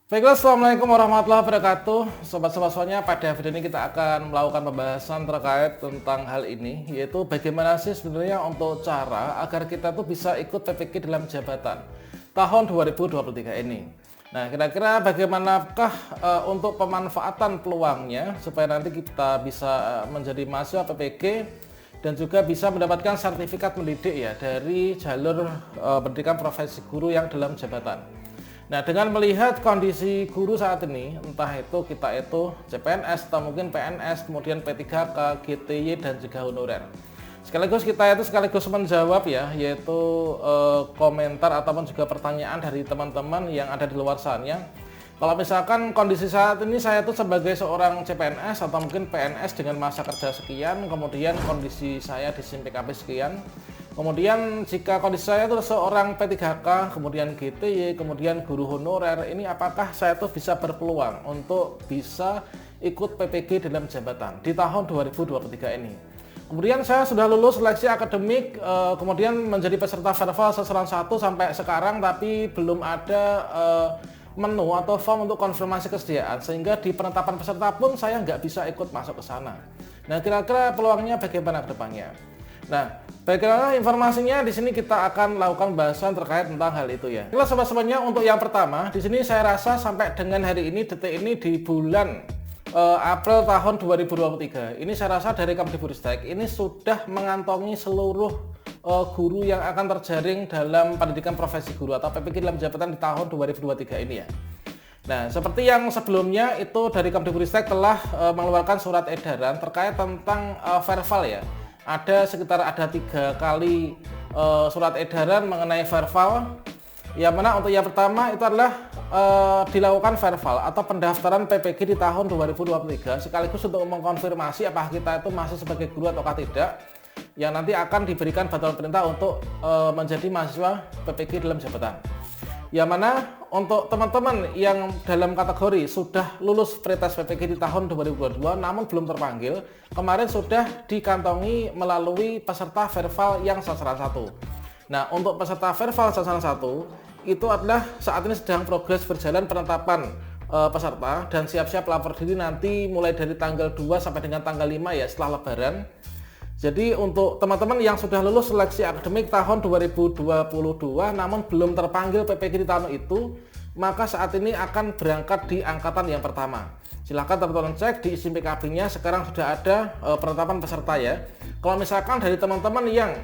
Baiklah, assalamualaikum warahmatullahi wabarakatuh. Sobat-sobat semuanya, pada video ini kita akan melakukan pembahasan terkait tentang hal ini, yaitu bagaimana sih sebenarnya untuk cara agar kita tuh bisa ikut PPK dalam jabatan tahun 2023 ini. Nah, kira-kira bagaimanakah untuk pemanfaatan peluangnya supaya nanti kita bisa menjadi mahasiswa PPK dan juga bisa mendapatkan sertifikat mendidik ya dari jalur pendidikan profesi guru yang dalam jabatan. Nah, dengan melihat kondisi guru saat ini, entah itu kita itu CPNS atau mungkin PNS, kemudian P3K, GTY dan juga honorer. Sekaligus kita itu sekaligus menjawab ya, yaitu komentar ataupun juga pertanyaan dari teman-teman yang ada di luar sana. Kalau misalkan kondisi saat ini saya itu sebagai seorang CPNS atau mungkin PNS dengan masa kerja sekian, kemudian kondisi saya di SIM PKP sekian. Kemudian jika kondisi saya itu seorang P3K, kemudian GTY, kemudian guru honorer, ini apakah saya tuh bisa berpeluang untuk bisa ikut PPG dalam jabatan di tahun 2023 ini. Kemudian saya sudah lulus seleksi akademik, kemudian menjadi peserta Verval sasaran 1 sampai sekarang, tapi belum ada menu atau form untuk konfirmasi kesediaan, sehingga di penetapan peserta pun saya nggak bisa ikut masuk ke sana. Nah, kira-kira peluangnya bagaimana ke depannya? Nah, bagaimana informasinya di sini kita akan lakukan bahasan terkait tentang hal itu ya. Kalau sobat-sobatnya untuk yang pertama, di sini saya rasa sampai dengan hari ini, detik ini di bulan April tahun 2023, ini saya rasa dari Kemdikbudristek ini sudah mengantongi seluruh guru yang akan terjaring dalam pendidikan profesi guru atau PPG dalam jabatan di tahun 2023 ini ya. Nah, seperti yang sebelumnya itu dari Kemdikbudristek telah mengeluarkan surat edaran terkait tentang Verval ya. Ada sekitar 3 kali surat edaran mengenai Verval, yang mana untuk yang pertama itu adalah dilakukan Verval atau pendaftaran PPG di tahun 2023 sekaligus untuk mengkonfirmasi apakah kita itu masih sebagai guru ataukah tidak, yang nanti akan diberikan bantuan perintah untuk menjadi mahasiswa PPG dalam jabatan. Yang mana untuk teman-teman yang dalam kategori sudah lulus pretest PPG di tahun 2022 namun belum terpanggil, kemarin sudah dikantongi melalui peserta Verval yang sasaran 1. Nah, untuk peserta Verval sasaran 1 itu adalah saat ini sedang progres berjalan penetapan peserta dan siap-siap lapor diri nanti mulai dari tanggal 2 sampai dengan tanggal 5 ya, setelah Lebaran. Jadi untuk teman-teman yang sudah lulus seleksi akademik tahun 2022 namun belum terpanggil PPG di tahun itu, maka saat ini akan berangkat di angkatan yang pertama. Silahkan teman-teman cek di SIM PKB-nya, sekarang sudah ada penetapan peserta ya. Kalau misalkan dari teman-teman yang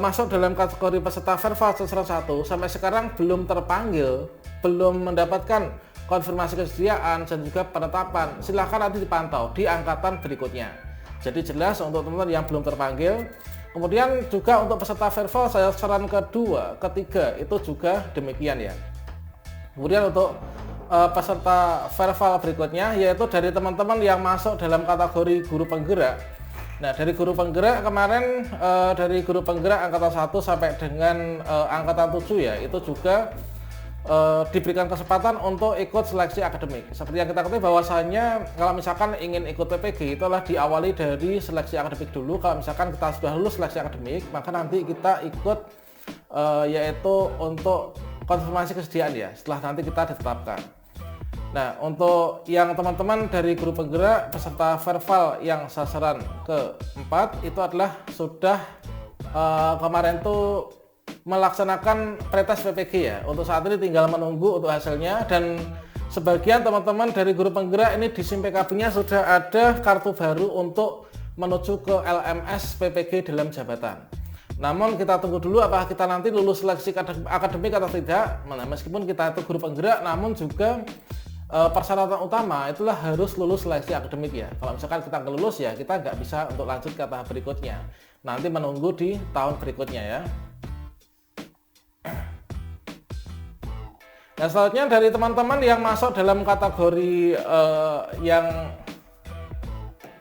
masuk dalam kategori peserta Verval sasaran 1 sampai sekarang belum terpanggil, belum mendapatkan konfirmasi kesediaan dan juga penetapan, silahkan nanti dipantau di angkatan berikutnya. Jadi jelas untuk teman-teman yang belum terpanggil. Kemudian juga untuk peserta Verval sasaran kedua, ketiga itu juga demikian ya. Kemudian untuk peserta Verval berikutnya yaitu dari teman-teman yang masuk dalam kategori guru penggerak. Nah, dari guru penggerak kemarin dari guru penggerak angkatan 1 sampai dengan angkatan 7 ya, itu juga diberikan kesempatan untuk ikut seleksi akademik. Seperti yang kita ketahui bahwasanya kalau misalkan ingin ikut PPG itu adalah diawali dari seleksi akademik dulu. Kalau misalkan kita sudah lulus seleksi akademik, maka nanti kita ikut yaitu untuk konfirmasi kesediaan ya, setelah nanti kita ditetapkan. Nah, untuk yang teman-teman dari guru penggerak peserta Verval yang sasaran keempat itu adalah sudah kemarin tuh melaksanakan pretest PPG ya. Untuk saat ini tinggal menunggu untuk hasilnya, dan sebagian teman-teman dari guru penggerak ini di SIM PKB-nya sudah ada kartu baru untuk menuju ke LMS PPG dalam jabatan. Namun kita tunggu dulu apakah kita nanti lulus seleksi akademik atau tidak. Nah, meskipun kita itu guru penggerak, namun juga persyaratan utama itulah harus lulus seleksi akademik ya. Kalau misalkan kita nggak lulus ya kita nggak bisa untuk lanjut ke tahap berikutnya. Nanti menunggu di tahun berikutnya ya. Nah, selanjutnya dari teman-teman yang masuk dalam kategori yang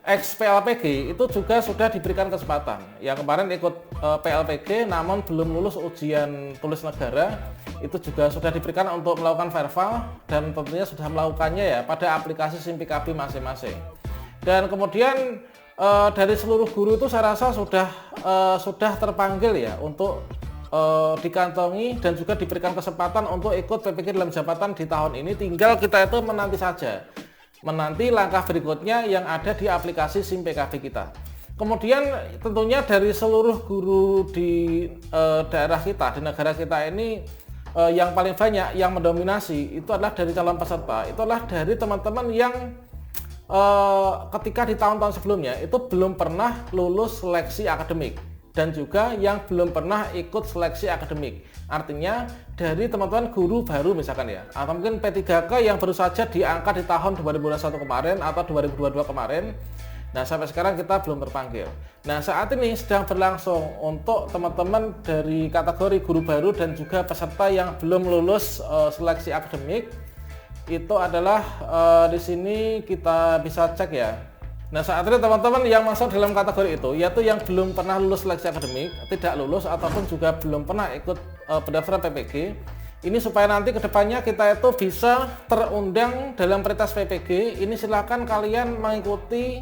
ex-PLPG itu juga sudah diberikan kesempatan. Yang kemarin ikut PLPG namun belum lulus ujian tulis negara, itu juga sudah diberikan untuk melakukan Verval dan tentunya sudah melakukannya ya pada aplikasi SIM PKB masing-masing. Dan kemudian dari seluruh guru itu saya rasa sudah terpanggil ya untuk dikantongi dan juga diberikan kesempatan untuk ikut PPG dalam jabatan di tahun ini. Tinggal kita itu menanti saja, menanti langkah berikutnya yang ada di aplikasi SIM PKB kita. Kemudian tentunya dari seluruh guru di daerah kita, di negara kita ini, yang paling banyak yang mendominasi itu adalah dari calon peserta, itu adalah dari teman-teman yang ketika di tahun-tahun sebelumnya itu belum pernah lulus seleksi akademik, dan juga yang belum pernah ikut seleksi akademik. Artinya dari teman-teman guru baru misalkan ya, atau mungkin P3K yang baru saja diangkat di tahun 2021 kemarin atau 2022 kemarin. Nah, sampai sekarang kita belum terpanggil. Nah, saat ini sedang berlangsung untuk teman-teman dari kategori guru baru dan juga peserta yang belum lulus seleksi akademik. Itu adalah di sini kita bisa cek ya. Nah, saat ini teman-teman yang masuk dalam kategori itu, yaitu yang belum pernah lulus seleksi akademik, tidak lulus ataupun juga belum pernah ikut pendaftaran PPG. Ini supaya nanti kedepannya kita itu bisa terundang dalam prioritas PPG. Ini silakan kalian mengikuti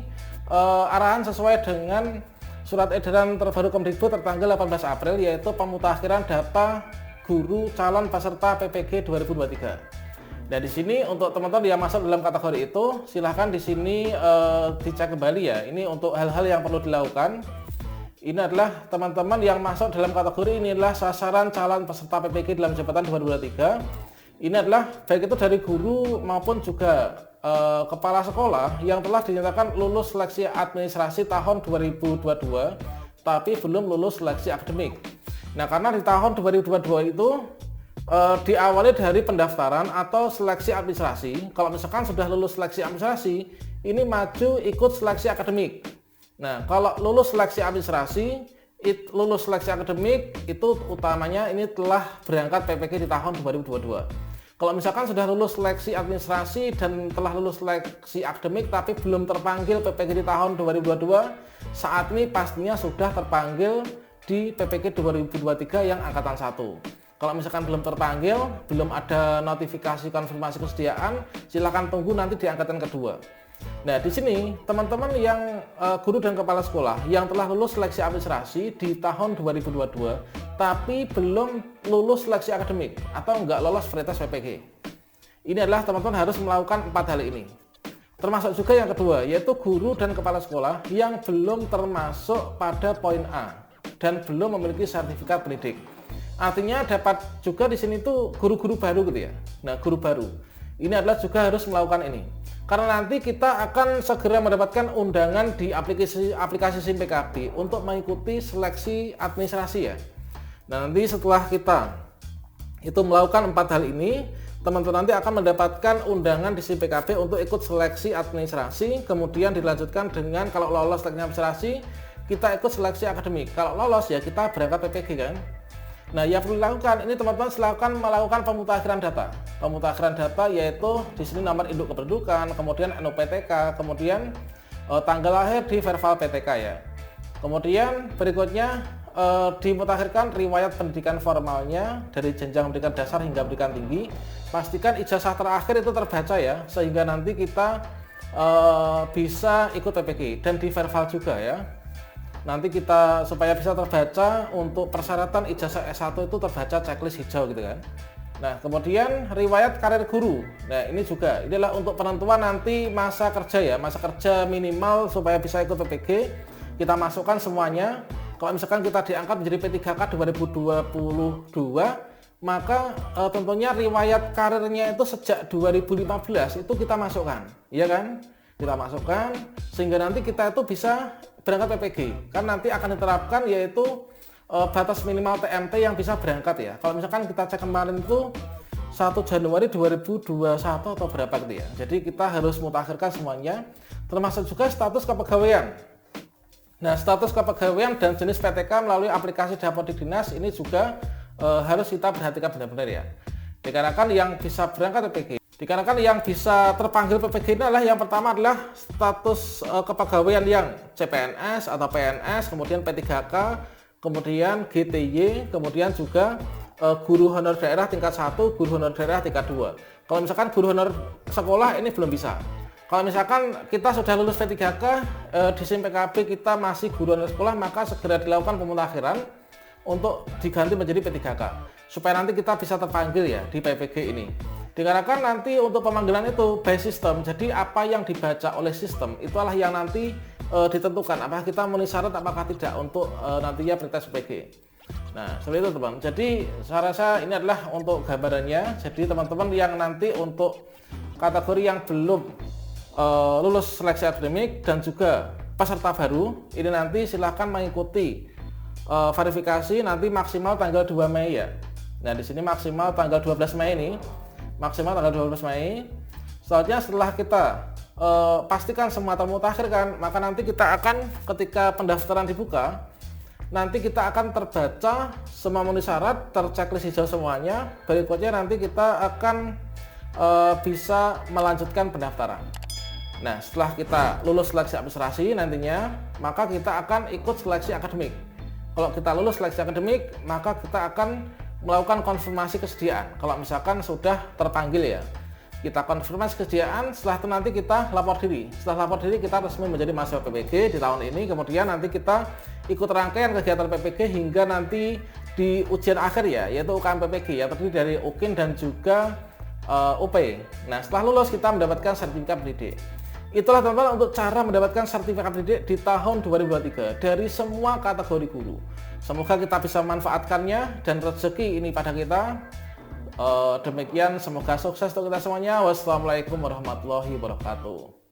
arahan sesuai dengan surat edaran terbaru Kemdikbud tertanggal 18 April, yaitu pemutakhiran data guru calon peserta PPG 2023. Nah, di sini untuk teman-teman yang masuk dalam kategori itu, silahkan di sini dicek kembali ya. Ini untuk hal-hal yang perlu dilakukan. Ini adalah teman-teman yang masuk dalam kategori ini adalah sasaran calon peserta PPG dalam jabatan 2023. Ini adalah baik itu dari guru maupun juga kepala sekolah yang telah dinyatakan lulus seleksi administrasi tahun 2022, tapi belum lulus seleksi akademik. Nah, karena di tahun 2022 itu diawali dari pendaftaran atau seleksi administrasi. Kalau misalkan sudah lulus seleksi administrasi, ini maju ikut seleksi akademik. Nah, kalau lulus seleksi administrasi, lulus seleksi akademik itu utamanya ini telah berangkat PPG di tahun 2022. Kalau misalkan sudah lulus seleksi administrasi dan telah lulus seleksi akademik tapi belum terpanggil PPG di tahun 2022, saat ini pastinya sudah terpanggil di PPG 2023 yang angkatan 1. Kalau misalkan belum terpanggil, belum ada notifikasi konfirmasi kesediaan, silakan tunggu nanti di angkatan kedua. Nah, di sini teman-teman yang guru dan kepala sekolah yang telah lulus seleksi administrasi di tahun 2022 tapi belum lulus seleksi akademik atau enggak lolos prioritas PPG. Ini adalah teman-teman harus melakukan 4 hal ini. Termasuk juga yang kedua, yaitu guru dan kepala sekolah yang belum termasuk pada poin A dan belum memiliki sertifikat pendidik. Artinya dapat juga di sini tuh guru-guru baru gitu ya. Nah, guru baru ini adalah juga harus melakukan ini. Karena nanti kita akan segera mendapatkan undangan di aplikasi SIM PKB untuk mengikuti seleksi administrasi ya. Nah, nanti setelah kita itu melakukan 4 hal ini, teman-teman nanti akan mendapatkan undangan di SIM PKB untuk ikut seleksi administrasi, kemudian dilanjutkan dengan kalau lolos seleksi administrasi, kita ikut seleksi akademik. Kalau lolos ya kita berangkat PPG kan. Nah, yang perlu dilakukan ini teman-teman silakan melakukan pemutakhiran data. Pemutakhiran data yaitu di sini nomor induk kependudukan, kemudian NUPTK, kemudian tanggal lahir di verbal PTK ya. Kemudian berikutnya dimutakhirkan riwayat pendidikan formalnya dari jenjang pendidikan dasar hingga pendidikan tinggi. Pastikan ijazah terakhir itu terbaca ya, sehingga nanti kita bisa ikut PPG dan di verbal juga ya. Nanti kita supaya bisa terbaca untuk persyaratan ijazah S1 itu terbaca checklist hijau gitu kan. Nah, kemudian riwayat karir guru. Nah, ini juga adalah untuk penentuan nanti masa kerja ya, masa kerja minimal supaya bisa ikut PPG. Kita masukkan semuanya. Kalau misalkan kita diangkat menjadi P3K 2022, maka tentunya riwayat karirnya itu sejak 2015 itu kita masukkan, iya kan? Kita masukkan sehingga nanti kita itu bisa berangkat PPG. Kan nanti akan diterapkan yaitu batas minimal TMT yang bisa berangkat ya. Kalau misalkan kita cek kemarin itu 1 Januari 2021 atau berapa gitu ya. Jadi kita harus mutakhirkan semuanya, termasuk juga status kepegawaian. Nah, status kepegawaian dan jenis PTK melalui aplikasi Dapodik Dinas ini juga harus kita perhatikan benar-benar ya. Dikarenakan yang bisa berangkat PPG, dikarenakan yang bisa terpanggil PPG ini adalah yang pertama adalah status kepegawaian yang CPNS atau PNS, kemudian P3K, kemudian GTY, kemudian juga guru honor daerah tingkat 1, guru honor daerah tingkat 2. Kalau misalkan guru honor sekolah ini belum bisa. Kalau misalkan kita sudah lulus P3K, di SIM PKB kita masih guru honor sekolah, maka segera dilakukan pemutakhiran. untuk diganti menjadi P3K supaya nanti kita bisa terpanggil ya di PPG ini. Dikarenakan nanti untuk pemanggilan itu by system, jadi apa yang dibaca oleh sistem itulah yang nanti ditentukan apakah kita memenuhi syarat apakah tidak untuk nantinya pretest PPG. Nah, seperti itu teman. Jadi saya rasa ini adalah untuk gambarannya. Jadi teman-teman yang nanti untuk kategori yang belum lulus seleksi akademik dan juga peserta baru, ini nanti silahkan mengikuti verifikasi nanti maksimal tanggal 2 Mei ya. Nah, di sini maksimal tanggal 12 Mei ini. Maksimal tanggal 12 Mei. Selanjutnya setelah kita pastikan semua termutakhir kan, maka nanti kita akan ketika pendaftaran dibuka, nanti kita akan terbaca semua memenuhi syarat, terchecklist hijau semuanya. Berikutnya nanti kita akan bisa melanjutkan pendaftaran. Nah, setelah kita lulus seleksi administrasi nantinya, maka kita akan ikut seleksi akademik. Kalau kita lulus seleksi akademik, maka kita akan melakukan konfirmasi kesediaan. Kalau misalkan sudah terpanggil ya, kita konfirmasi kesediaan. Setelah itu nanti kita lapor diri. Setelah lapor diri kita resmi menjadi mahasiswa PPG di tahun ini. Kemudian nanti kita ikut rangkaian kegiatan PPG hingga nanti di ujian akhir ya, yaitu UKM PPG ya, terdiri dari UKIN dan juga UP. Nah, setelah lulus kita mendapatkan sertifikat pendidik. Itulah teman-teman untuk cara mendapatkan sertifikat pendidik di tahun 2023 dari semua kategori guru. Semoga kita bisa memanfaatkannya dan rezeki ini pada kita. Demikian, semoga sukses untuk kita semuanya. Wassalamualaikum warahmatullahi wabarakatuh.